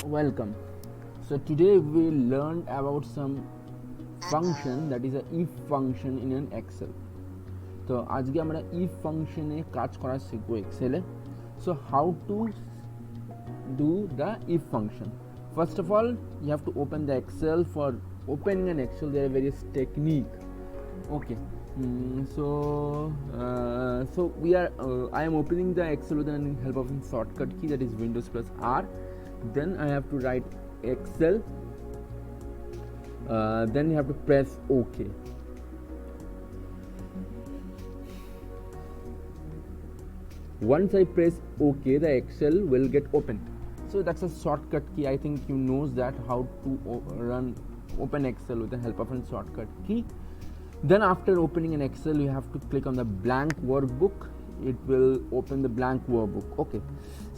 Welcome. So today we learned about some function that is a if function in an Excel. তো আজকে আমরা if ফাংশনে কাজ করা শিখবো এক্সেলে. So how to do the if function? First of all, you have to open the Excel. For opening an Excel, there are various technique. Okay. So we are. I am opening the Excel with the help of a shortcut key, that is Windows plus R. Then I have to write Excel. Then you have to press OK. Once I press OK, the Excel will get opened. So that's a shortcut key. I think you knows that how to open Excel with the help of a shortcut key. Then after opening an Excel, you have to click on the blank workbook. It will open the blank workbook. Okay,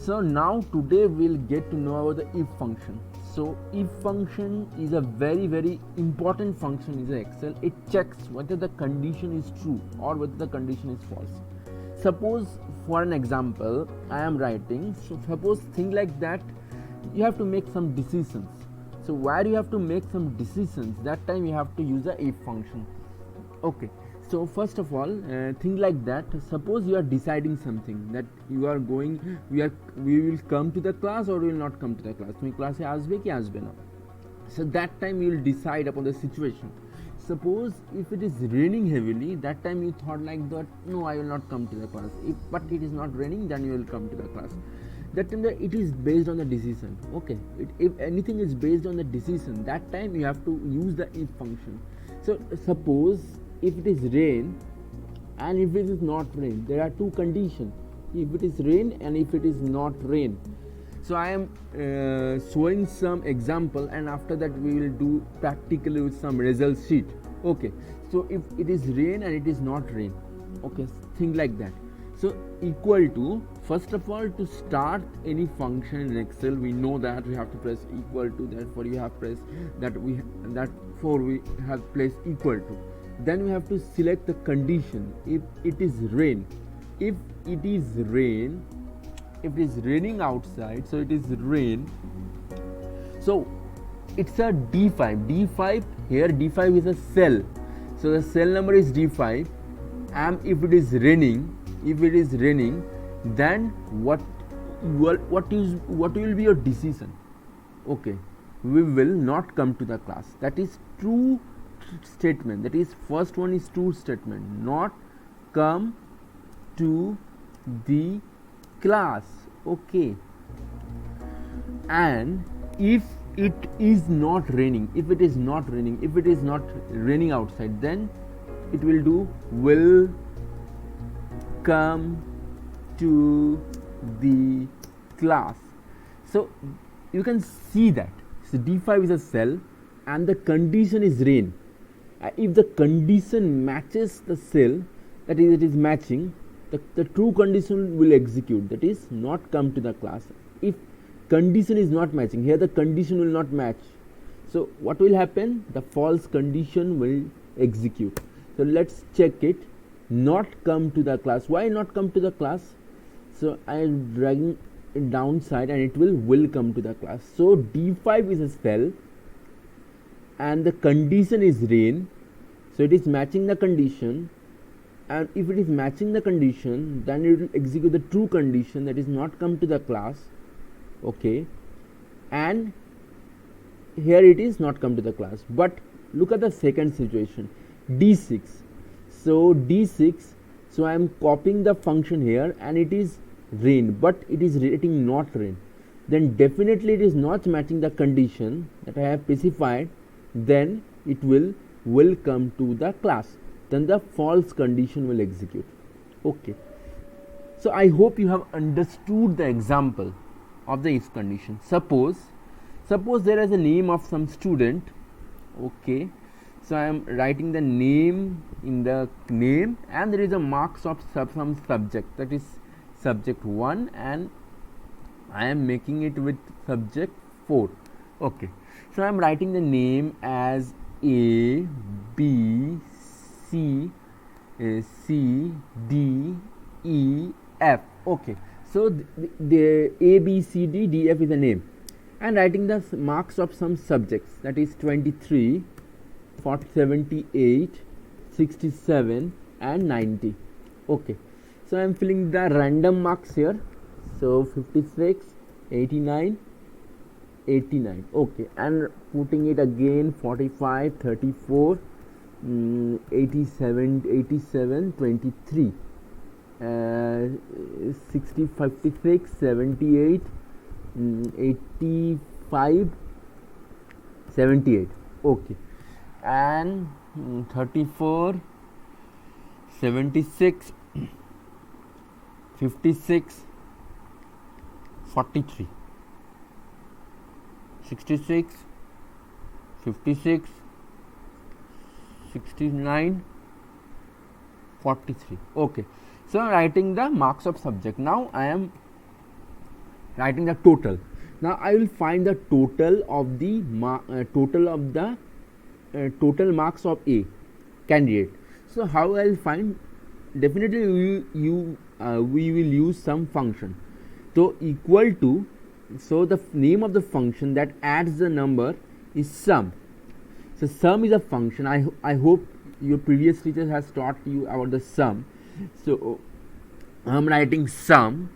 so now today we'll get to know about the if function. So if function is a very important function in the Excel. It checks whether the condition is true or whether the condition is false. Suppose for an example I am writing, so suppose think like that you have to make some decisions. So where you have to make some decisions, that time you have to use the if function. Okay, so first of all, think like that. Suppose you are deciding something, that you are going, we will come to the class or we will not come to the class. তুমি ক্লাসে আসবে কি আসবে না. So that time you will decide upon the situation. Suppose if it is raining heavily, that time you thought like that, no, I will not come to the class. But it is not raining, then you will come to the class. That time it is based on the decision. Okay, if anything is based on the decision, that time you have to use the if function. So suppose if it is rain and if it is not rain, there are two conditions. If it is rain and if it is not rain. So I am showing some example, and after that we will do practically with some result sheet. Okay, so if it is rain and it is not rain, okay, think like that. So equal to, first of all, to start any function in Excel, we know that we have to press equal to. Therefore you have pressed that we have placed equal to. Then we have to select the condition. If it is rain, if it is raining outside, so it is rain, so it's a D5 here. D5 is a cell, so the cell number is D5. And if it is raining, then what will be your decision? Okay, we will not come to the class. That is true statement. That is, first one is true statement, not come to the class. Okay, and if it is not raining outside, then it will do will come to the class. So you can see that. So D5 is a cell and the condition is rain. If the condition matches the cell, that is, it is matching, the true condition will execute, that is, not come to the class. If condition is not matching, here the condition will not match, so what will happen? The false condition will execute. So let's check it. Not come to the class. Why not come to the class? So I am dragging it downside and it will come to the class. So D5 is a cell and the condition is rain, so it is matching the condition. And if it is matching the condition, then it will execute the true condition, that is, not come to the class. Okay, and here it is not come to the class. But look at the second situation, D6. So D6, so I am copying the function here and it is rain, but it is rating not rain, then definitely it is not matching the condition that I have specified. Then it will come to the class, then the false condition will execute. Okay, so I hope you have understood the example of the if condition. Suppose there is a name of some student. Okay, so I am writing the name in the name, and there is a marks of some subject, that is subject 1, and I am making it with subject 4. Okay, so I am writing the name as A B C D E F. Okay, so the A B C D D F is a name, and writing the marks of some subjects, that is 23, 40, 78, 67 and 90. Okay, so I am filling the random marks here. So 56, 89, 89. Okay, and putting it again 45, 34, 87, 23, 60, 56, 78, 85, 78. Okay, and 34, 76, 56, 43, 66, 56, 69, 43. Okay, so I am writing the marks of subject. Now I am writing the total. Now I will find the total of the total marks of a candidate. So how I will find? Definitely we will use some function. So equal to, so the name of the function that adds the number is sum. So sum is a function. I hope your previous teacher has taught you about the sum. So I am writing sum,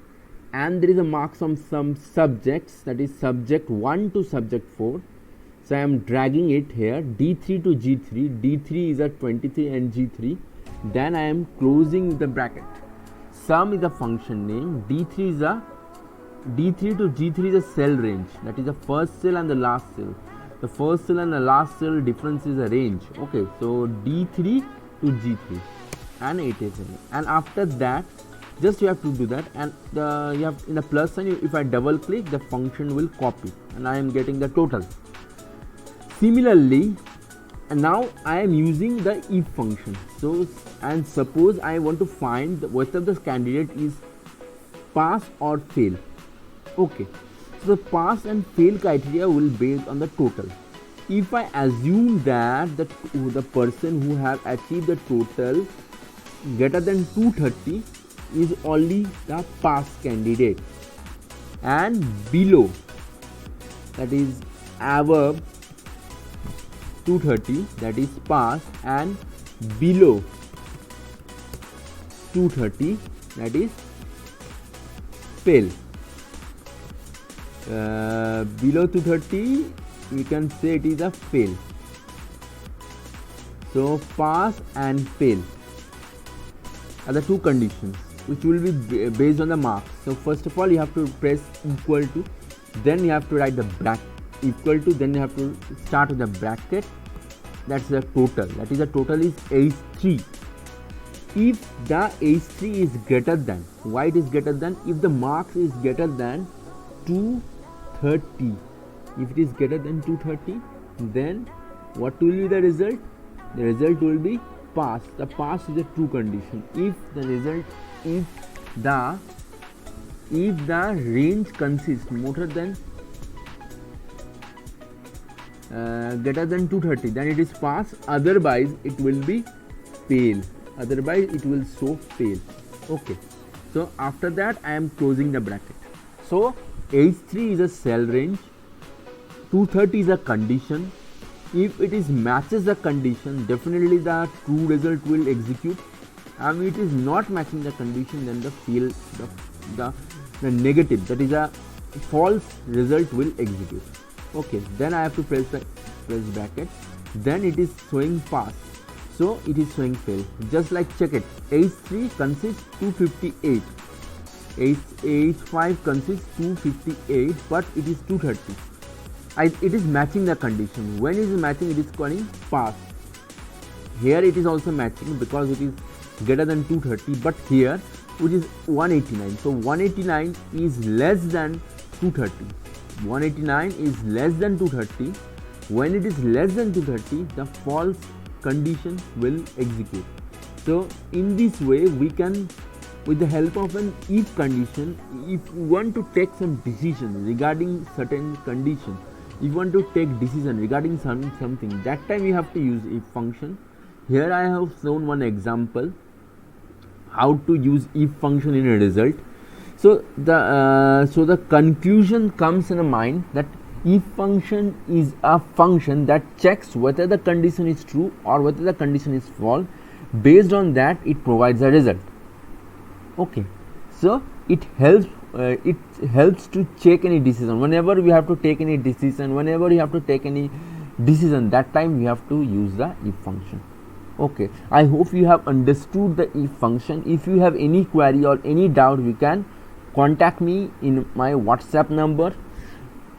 and there is a marks on some subjects, that is subject 1 to subject 4. So I am dragging it here, D3 to G3. D3 is at 23 and G3. Then I am closing the bracket. Sum is a function name. D3 to G3 is a cell range, that is the first cell and the last cell. The first cell and the last cell difference is a range. Okay, so D3 to G3 and 87, and after that just you have to do that, and you have in the plus sign, if I double click, the function will copy and I am getting the total. Similarly, and now I am using the if function. So, and suppose I want to find whether the candidate is pass or fail. Okay, so the pass and fail criteria will be based on the total. If I assume that the person who have achieved the total greater than 230 is only the pass candidate, and below, that is above 230, that is pass, and below 230, that is fail. Below 230 we can say it is a fail. So pass and fail are the two conditions which will be based on the marks. So first of all you have to press equal to, then you have to write the bracket equal to, then you have to start with the bracket. That's the total, that is the total is H3. If the H3 is greater than, why it is greater than? If the marks is greater than 230, if it is greater than 230, then what will be the result? The result will be pass. The pass is a true condition. If the result, if the range consists more than greater than 230, then it is pass, otherwise it will be fail, otherwise it will show fail. Okay, so after that I am closing the bracket. So H3 is a cell range, 230 is a condition. If it is matches the condition, definitely the true result will execute, and if it is not matching the condition, then the fail, the negative, that is a false result will execute. Okay, then I have to press bracket, then it is showing pass, so it is showing fail. Just like check it, H3 consists 258, H5 consists 258, but it is 230. It is matching the condition. When it is matching, it is calling pass. Here it is also matching because it is greater than 230, but here which is 189. So 189 is less than 230. 189 is less than 230. When it is less than 230, the false condition will execute. So in this way we can, with the help of an if condition, if you want to take some decision regarding certain condition, if you want to take decision regarding something, that time you have to use if function. Here I have shown one example how to use if function in a result. So the conclusion comes in a mind that if function is a function that checks whether the condition is true or whether the condition is false. Based on that, it provides a result. Okay, so it helps to check any decision. Whenever we have to take any decision, that time we have to use the if function. Okay, I hope you have understood the if function. If you have any query or any doubt, you can contact me in my WhatsApp number,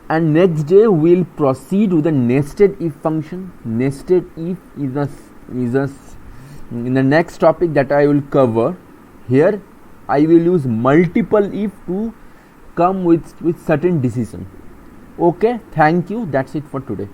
and next day we'll proceed with the nested if function. Nested if is in the next topic that I will cover. Here I will use multiple if to come with certain decision. Okay, thank you. That's it for today.